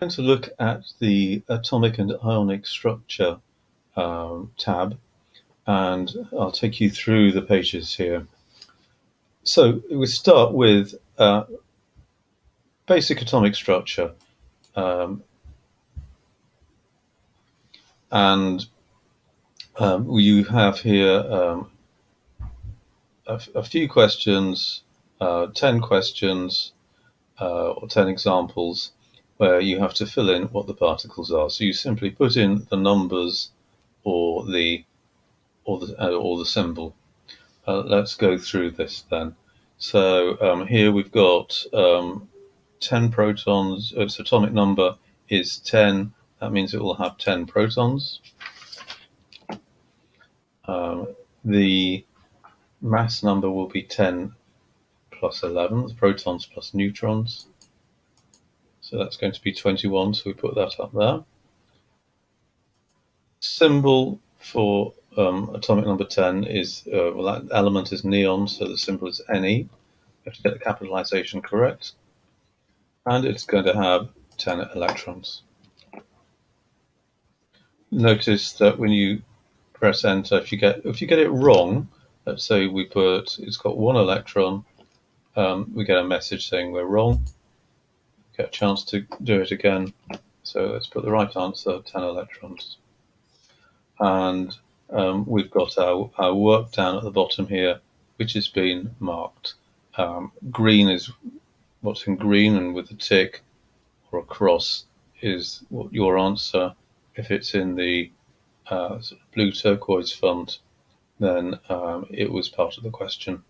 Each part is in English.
I'm going to look at the Atomic and Ionic Structure tab, and I'll take you through the pages here. So we start with basic atomic structure, and you have here a few questions, 10 questions or 10 examples where you have to fill in what the particles are. So you simply put in the numbers or the symbol. Let's go through this then. So here we've got 10 protons. Its atomic number is 10. That means it will have 10 protons. The mass number will be 10 plus 11, the protons plus neutrons. So that's going to be 21, so we put that up there. Symbol for atomic number 10 is, well, that element is neon, so the symbol is Ne. You have to get the capitalization correct. And it's going to have 10 electrons. Notice that when you press enter, if you get it wrong, let's say we put it's got 1 electron, we get a message saying we're wrong. Get a chance to do it again. So let's put the right answer, 10 electrons. And we've got our work down at the bottom here, which has been marked. Green is what's in green, and with a tick or a cross is what your answer. If it's in the blue turquoise font, then it was part of the question.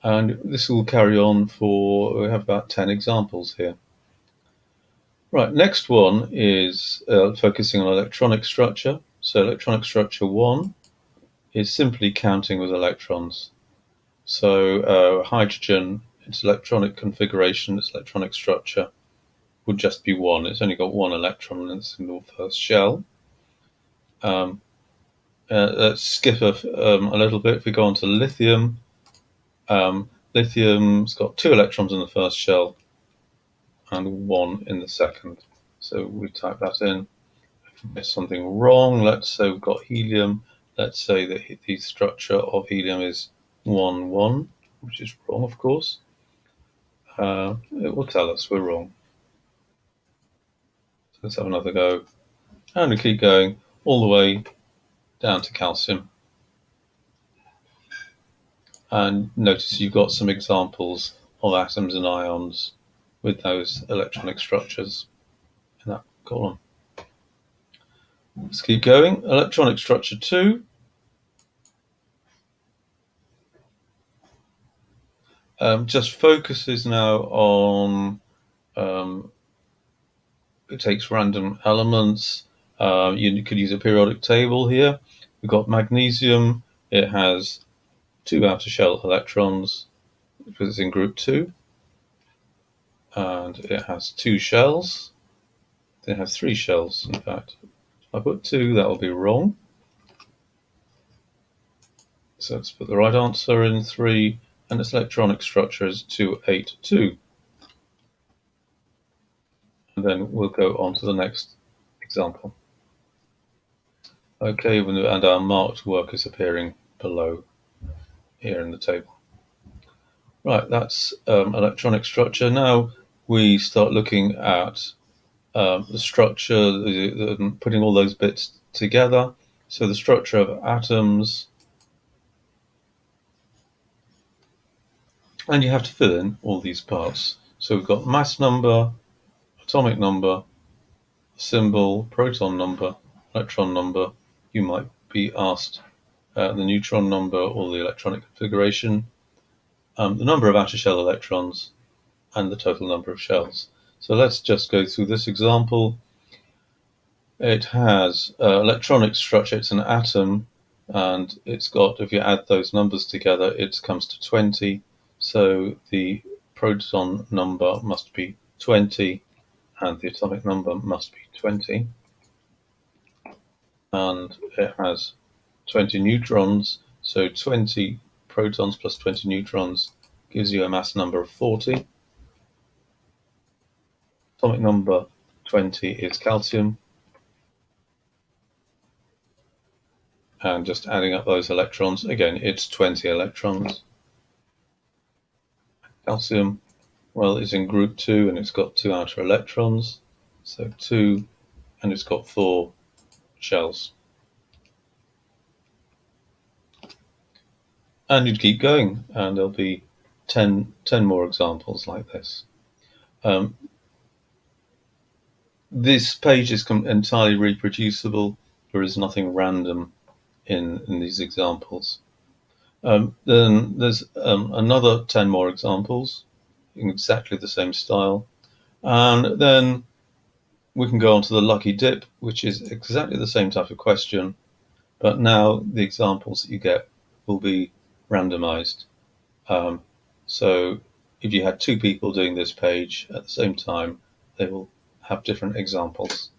And this will carry on we have about 10 examples here. Right, next one is focusing on electronic structure. So electronic structure 1 is simply counting with electrons. So hydrogen, its electronic configuration, its electronic structure would just be 1. It's only got 1 electron in the single first shell. Let's skip a little bit. If we go on to lithium, lithium's got 2 electrons in the first shell and 1 in the second. So we type that in. If we get something wrong, let's say we've got helium. Let's say that the structure of helium is 1,1, which is wrong, of course. It will tell us we're wrong. So let's have another go. And we keep going all the way down to calcium. And notice you've got some examples of atoms and ions with those electronic structures in that column. Let's keep going. Electronic structure 2. Just focuses now on, it takes random elements. You could use a periodic table here. We've got magnesium. It has 2 outer shell electrons because it's in group 2. And it has 2 shells. They have 3 shells, in fact. If I put 2, that will be wrong. So let's put the right answer in 3, and its electronic structure is 282. And then we'll go on to the next example. Okay, and our marked work is appearing below here in the table. Right, that's electronic structure. Now we start looking at the structure, putting all those bits together. So the structure of atoms, and you have to fill in all these parts. So we've got mass number, atomic number, symbol, proton number, electron number. You might be asked the neutron number or the electronic configuration, the number of outer shell electrons, and the total number of shells. So let's just go through this example. It has electronic structure. It's an atom, and it's got, if you add those numbers together, it comes to 20. So the proton number must be 20, and the atomic number must be 20. And it has 20 neutrons, so 20 protons plus 20 neutrons gives you a mass number of 40. Atomic number 20 is calcium. And just adding up those electrons, again, it's 20 electrons. Calcium, well, it's in group 2 and it's got 2 outer electrons. So 2, and it's got 4 shells. And you'd keep going, and there'll be 10 more examples like this. This page is entirely reproducible. There is nothing random in these examples. Then there's another 10 more examples in exactly the same style. And then we can go on to the lucky dip, which is exactly the same type of question, but now the examples that you get will be randomized. So if you had 2 people doing this page at the same time, they will have different examples.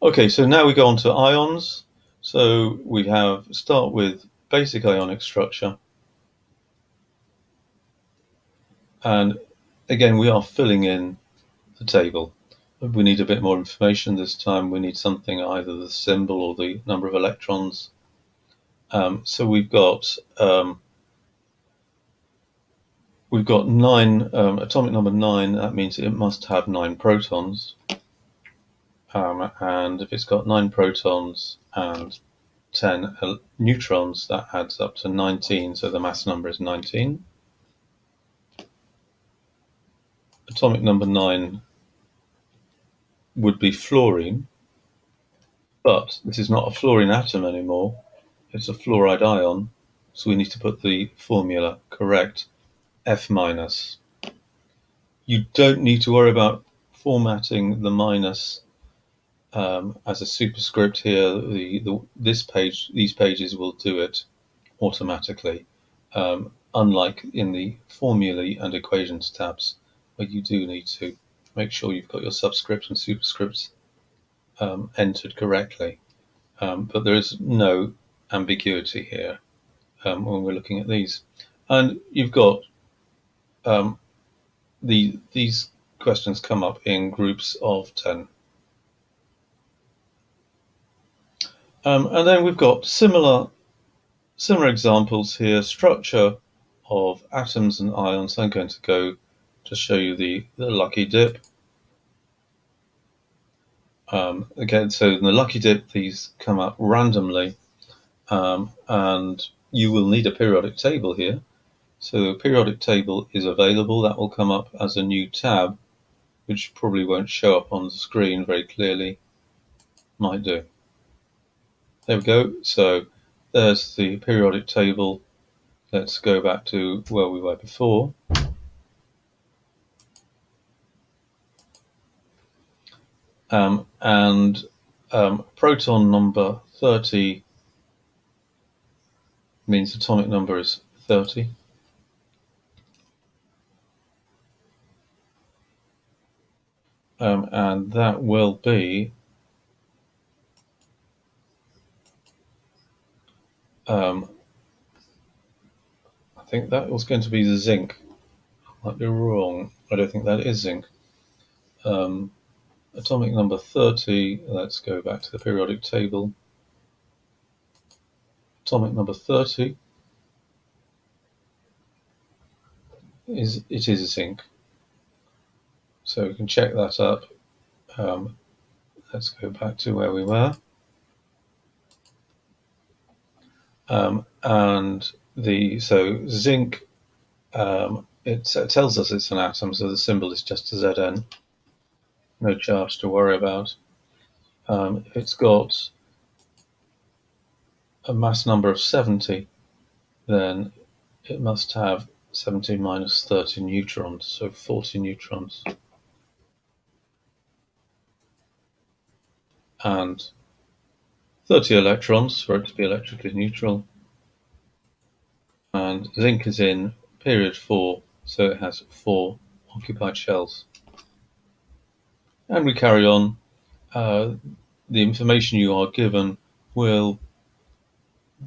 Okay, so now we go on to ions. So we start with basic ionic structure. And again, we are filling in the table. We need a bit more information this time. We need something, either the symbol or the number of electrons. So we've got 9, atomic number 9. That means it must have 9 protons. And if it's got 9 protons and 10 neutrons, that adds up to 19. So the mass number is 19. Atomic number 9 would be fluorine, but this is not a fluorine atom anymore. It's a fluoride ion, so we need to put the formula correct, F-. You don't need to worry about formatting the minus as a superscript here. These pages will do it automatically, unlike in the formulae and equations tabs, where you do need to make sure you've got your subscripts and superscripts entered correctly. But there is no ambiguity here when we're looking at these. And you've got these questions come up in groups of 10. And then we've got similar examples here. Structure of atoms and ions. I'm going to go to show you the lucky dip. Again, so in the lucky dip, these come up randomly, and you will need a periodic table here. So a periodic table is available. That will come up as a new tab, which probably won't show up on the screen very clearly. Might do. There we go. So there's the periodic table. Let's go back to where we were before. Proton number 30 means atomic number is 30. And that will be I think that was going to be the zinc. I might be wrong. I don't think that is zinc. Atomic number 30, let's go back to the periodic table. Atomic number 30 is zinc. So we can check that up. Let's go back to where we were. So zinc, it tells us it's an atom, so the symbol is just a Zn. No charge to worry about. If it's got a mass number of 70, then it must have 70 minus 30 neutrons, so 40 neutrons. And 30 electrons for it to be electrically neutral. And zinc is in period 4, so it has 4 occupied shells. And we carry on. The information you are given will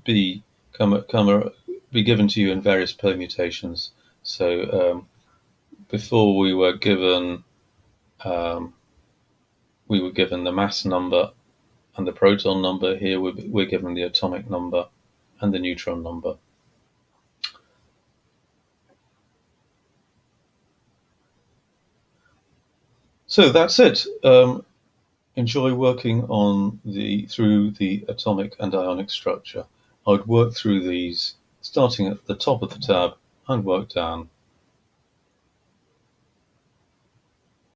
be given to you in various permutations. So before we were given the mass number and the proton number. Here we're given the atomic number and the neutron number. So that's it. Enjoy working on through the atomic and ionic structure. I would work through these starting at the top of the tab and work down